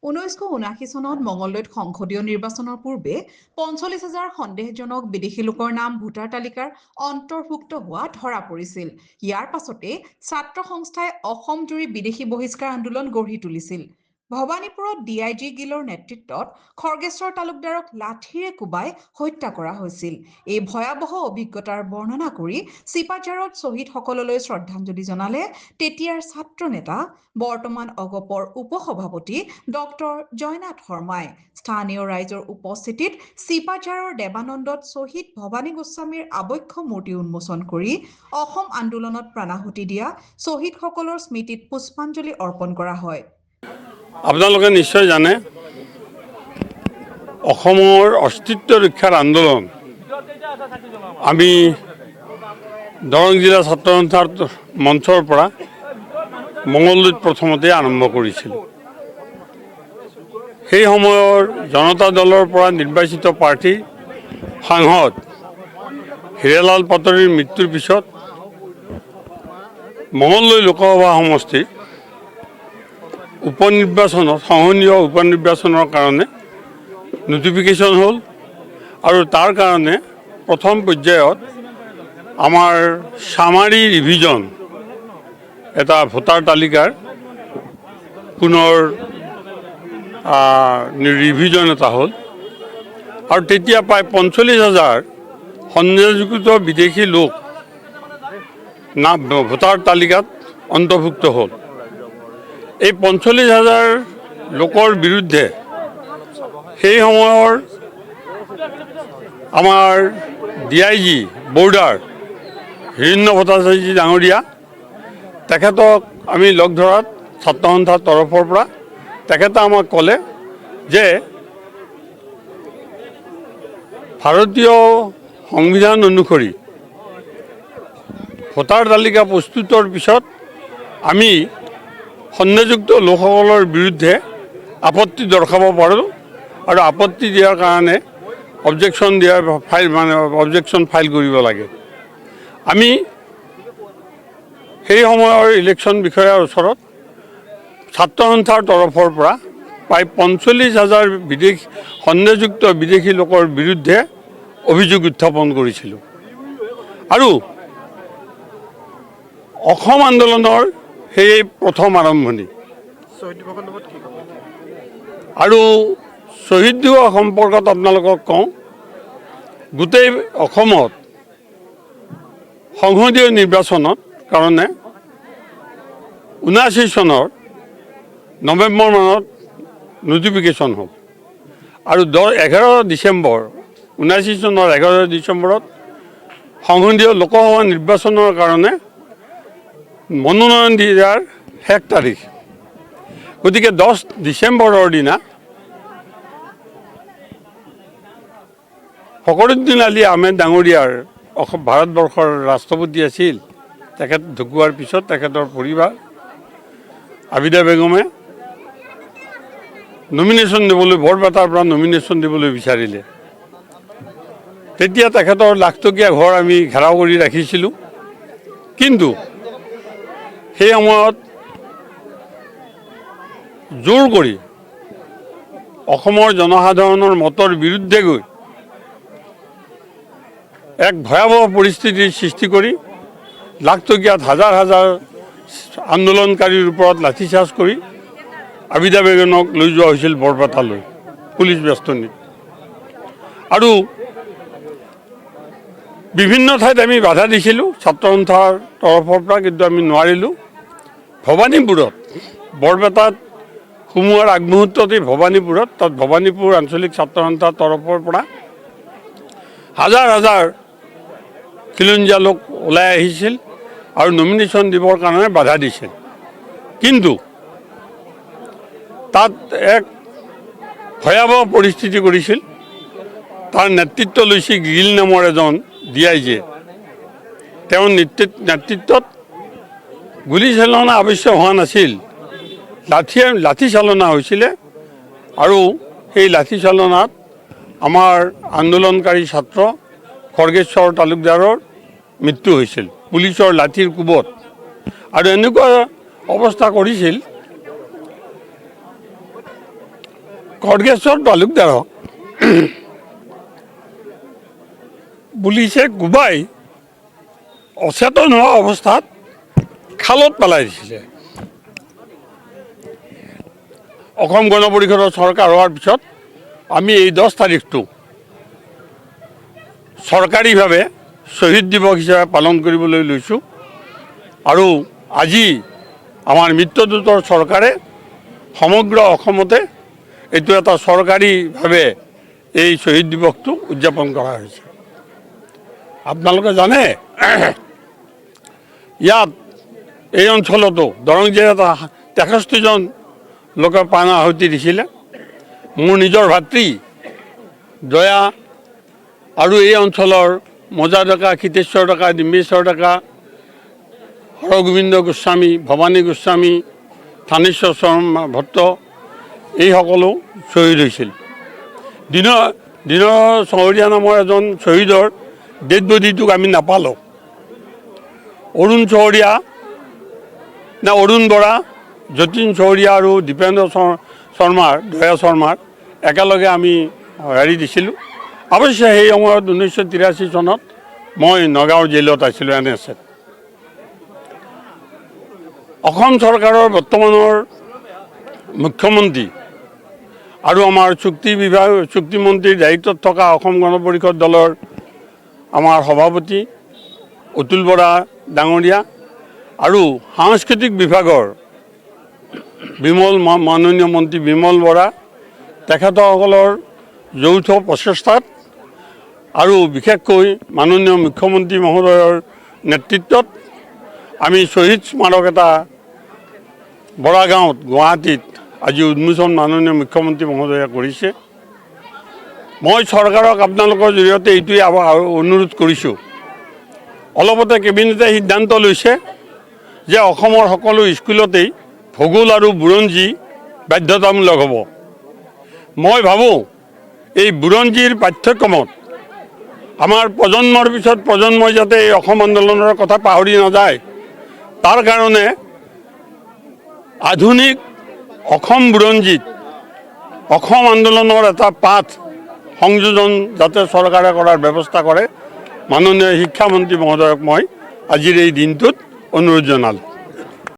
1979 চনত মঙলদৈত সংসদীয় নিৰ্বাচনৰ পূৰ্বে 45,000 সন্দেহজনক বিদেশী লোকৰ নাম ভোটাৰ তালিকাৰ অন্তৰ্ভুক্ত হোৱা ধৰা পৰিছিল। ইয়াৰ পাছতে ছাত্ৰ সংস্থাই অসমজুৰি বিদেশী বহিষ্কাৰ আন্দোলন গঢ়ি তুলিছিল। ভৱানীপুৰত DIG গিলৰ নেতৃত্বত খৰ্গেশ্বৰ তালুকদাৰক লাঠিৰে কোবাই হত্যা কৰা হৈছিল। এই ভয়াৱহ অভিজ্ঞতাৰ বৰ্ণনা কৰি চিপাঝাৰত শ্বহীদসকললৈ শ্ৰদ্ধাঞ্জলি জনালে তেতিয়াৰ ছাত্ৰ নেতা বৰ্তমান অগপৰ উপসভাপতি ডক্টৰ জয়নাথ শৰ্মাই। স্থানীয় ৰাইজৰ উপস্থিতিত চিপাঝাৰৰ দেৱানন্দত শ্বহীদ ভৱানী গোস্বামীৰ আবক্ষ মূৰ্তি উন্মোচন কৰি অসম আন্দোলনত প্ৰাণাহুতি দিয়া শ্বহীদসকলৰ স্মৃতিত পুষ্পাঞ্জলি অৰ্পণ কৰা হয়। আপোনালোকে নিশ্চয় জানে অসমৰ অস্তিত্ব ৰক্ষাৰ আন্দোলন আমি দৰং জিলা ছাত্ৰ সন্থাৰ মঞ্চৰ পৰা মঙলদৈত প্ৰথমতে আৰম্ভ কৰিছিলোঁ। সেই সময়ৰ জনতা দলৰ পৰা নিৰ্বাচিত প্ৰাৰ্থী সাংসদ হীৰালাল পাটোৱাৰীৰ মৃত্যুৰ পিছত মঙলদৈ লোকসভা সমষ্টিৰ উপনিৰ্বাচনত সহনীয় উপনিৰ্বাচনৰ কাৰণে নটিফিকেশ্যন হ'ল আৰু তাৰ কাৰণে প্ৰথম পৰ্যায়ত আমাৰ চামাৰী ৰিভিজন এটা ভোটাৰ তালিকাৰ পুনৰ ৰিভিজন এটা হ'ল আৰু তেতিয়া প্ৰায় 45,000 সন্দেহযুক্ত বিদেশী লোক নাম ভোটাৰ তালিকাত অন্তৰ্ভুক্ত হ'ল। এই 45,000 লোকৰ বিৰুদ্ধে সেই সময়ৰ আমাৰ DIG বৰ্ডাৰ হীৰেন্দ্ৰ ভট্টাচাৰ্য ডাঙৰীয়া তেখেতক আমি লগ ধৰাত ছাত্ৰ সন্থাৰ তৰফৰ পৰা তেখেতে আমাক ক'লে যে ভাৰতীয় সংবিধান অনুসৰি ভোটাৰ তালিকা প্ৰস্তুতৰ পিছত আমি সন্দেহযুক্ত লোকসকলৰ বিৰুদ্ধে আপত্তি দৰ্শাব পাৰোঁ আৰু আপত্তি দিয়াৰ কাৰণে অবজেকশ্যন ফাইল কৰিব লাগে। আমি সেই সময়ৰ ইলেকশ্যন বিষয়াৰ ওচৰত ছাত্ৰ সন্থাৰ তৰফৰ পৰা প্ৰায় 45,000 সন্দেহযুক্ত বিদেশী লোকৰ বিৰুদ্ধে অভিযোগ উত্থাপন কৰিছিলোঁ আৰু অসম আন্দোলনৰ সেই প্ৰথম আৰম্ভণি। আৰু শ্বহীদ দিৱস সম্পৰ্কত আপোনালোকক কওঁ, গোটেই অসমত সংসদীয় নিৰ্বাচনৰ কাৰণে 79 চনৰ নৱেম্বৰ মানত নটিফিকেশ্যন হ'ল আৰু 11 ডিচেম্বৰ 79 চনৰ 11 ডিচেম্বৰত সংসদীয় লোকসভা নিৰ্বাচনৰ কাৰণে মনোনয়ন দিয়াৰ শেষ তাৰিখ। গতিকে 10 ডিচেম্বৰৰ দিনা ফখৰুদ্দিন আলী আহমেদ ডাঙৰীয়াৰ ভাৰতবৰ্ষৰ ৰাষ্ট্ৰপতি আছিল। তেখেত ঢুকোৱাৰ পিছত তেখেতৰ পৰিবাৰ আবিদা বেগমে নমিনেশ্যন দিবলৈ বৰপেটাৰ পৰা নমিনেশ্যন দিবলৈ বিচাৰিলে। তেতিয়া তেখেতৰ লাখটকীয়া ঘৰ আমি ঘেৰাও কৰি ৰাখিছিলোঁ, কিন্তু সেই সময়ত জোৰ কৰি অসমৰ জনসাধাৰণৰ মতৰ বিৰুদ্ধে গৈ এক ভয়াৱহ পৰিস্থিতিৰ সৃষ্টি কৰি লাখটকীয়াত হাজাৰ হাজাৰ আন্দোলনকাৰীৰ ওপৰত লাঠিচাৰ্জ কৰি আবিদা বেগমক লৈ যোৱা হৈছিল বৰপেটালৈ পুলিচ বেষ্টনীত। আৰু বিভিন্ন ঠাইত আমি বাধা দিছিলোঁ ছাত্ৰ সন্থাৰ তৰফৰ পৰা, কিন্তু আমি নোৱাৰিলোঁ। ভৱানীপুৰত বৰপেটাত সোমোৱাৰ আগমুহূৰ্ততেই ভৱানীপুৰত তাত ভৱানীপুৰ আঞ্চলিক ছাত্ৰ সন্থাৰ তৰফৰ পৰা হাজাৰ হাজাৰ খিলঞ্জীয়া লোক ওলাই আহিছিল আৰু নমিনেশ্যন দিবৰ কাৰণে বাধা দিছিল। কিন্তু তাত এক ভয়াৱহ পৰিস্থিতি কৰিছিল। তাৰ নেতৃত্ব লৈছিল গিল নামৰ এজন DIG। তেওঁৰ নেতৃত্বত গুলীচালনা অৱশ্যে হোৱা নাছিল, লাঠি চালনা হৈছিলে আৰু সেই লাঠি চালনাত আমাৰ আন্দোলনকাৰী ছাত্ৰ খৰ্গেশ্বৰ তালুকদাৰৰ মৃত্যু হৈছিল পুলিচৰ লাঠিৰ কোবত। আৰু এনেকুৱা অৱস্থা কৰিছিল খড়গেশ্বৰ তালুকদাৰক পুলিচে কোবাই অচেতন হোৱা অৱস্থাত খালত পেলাই দিছিলে। অসম গণ পৰিষদৰ চৰকাৰ হোৱাৰ পিছত আমি এই 10 তাৰিখটো চৰকাৰীভাৱে শ্বহীদ দিৱস হিচাপে পালন কৰিবলৈ লৈছোঁ আৰু আজি আমাৰ মিত্ৰজোঁটৰ চৰকাৰে সমগ্ৰ অসমতে এইটো এটা চৰকাৰীভাৱে এই শ্বহীদ দিৱসটো উদযাপন কৰা হৈছে। আপোনালোকে জানে ইয়াত এই অঞ্চলতো দৰং জিলাত 63জন লোকে প্ৰাণ আহুতি দিছিলে। মোৰ নিজৰ ভাতৃ জয়া আৰু এই অঞ্চলৰ মজা ডেকা, ক্ষিতেশ্বৰ ডেকা, ডিম্বেশ্বৰ ডেকা, হৰগোবিন্দ গোস্বামী, ভৱানী গোস্বামী, থানেশ্বৰ শৰ্মা ভট্ট এই সকলো শ্বহীদ হৈছিল। দিনৰ চহৰীয়া নামৰ এজন শ্বহীদৰ ডেড বডিটোক আমি নাপালোঁ। অৰুণ চহৰীয়া নে অৰুণ বৰা, যতীন চহৰীয়া আৰু দীপেন্দ্ৰ শৰ্মাৰ, দয়া শৰ্মাৰ একেলগে আমি হেৰি দিছিলোঁ। অৱশ্যে সেই সময়ত 1983 চনত মই নগাঁৱৰ জেলত আছিলোঁ NSAত। অসম চৰকাৰৰ বৰ্তমানৰ মুখ্যমন্ত্ৰী আৰু আমাৰ চুক্তিমন্ত্ৰীৰ দায়িত্বত থকা অসম গণ পৰিষদ দলৰ আমাৰ সভাপতি অতুল বৰা ডাঙৰীয়া আৰু সাংস্কৃতিক বিভাগৰ মাননীয় মন্ত্ৰী বিমল বৰা, তেখেতসকলৰ যৌথ প্ৰচেষ্টাত আৰু বিশেষকৈ মাননীয় মুখ্যমন্ত্ৰী মহোদয়ৰ নেতৃত্বত আমি শ্বহীদ স্মাৰক এটা বৰাগাঁৱত গুৱাহাটীত আজি উন্মোচন মাননীয় মুখ্যমন্ত্ৰী মহোদয়ে কৰিছে। মই চৰকাৰক আপোনালোকৰ জৰিয়তে এইটোৱে অনুৰোধ কৰিছোঁ, অলপতে কেবিনেটে সিদ্ধান্ত লৈছে যে অসমৰ সকলো স্কুলতেই ভূগোল আৰু বুৰঞ্জী বাধ্যতামূলক হ'ব। মই ভাবোঁ এই বুৰঞ্জীৰ পাঠ্যক্ৰমত আমাৰ প্ৰজন্মৰ পিছত প্ৰজন্মই যাতে এই অসম আন্দোলনৰ কথা পাহৰি নাযায়, তাৰ কাৰণে আধুনিক অসম বুৰঞ্জীত অসম আন্দোলনৰ এটা পাঠ সংযোজন যাতে চৰকাৰে কৰাৰ ব্যৱস্থা কৰে, মাননীয় শিক্ষামন্ত্ৰী মহোদয়ক মই আজিৰ এই দিনটোত অনুৰোধ জনালোঁ।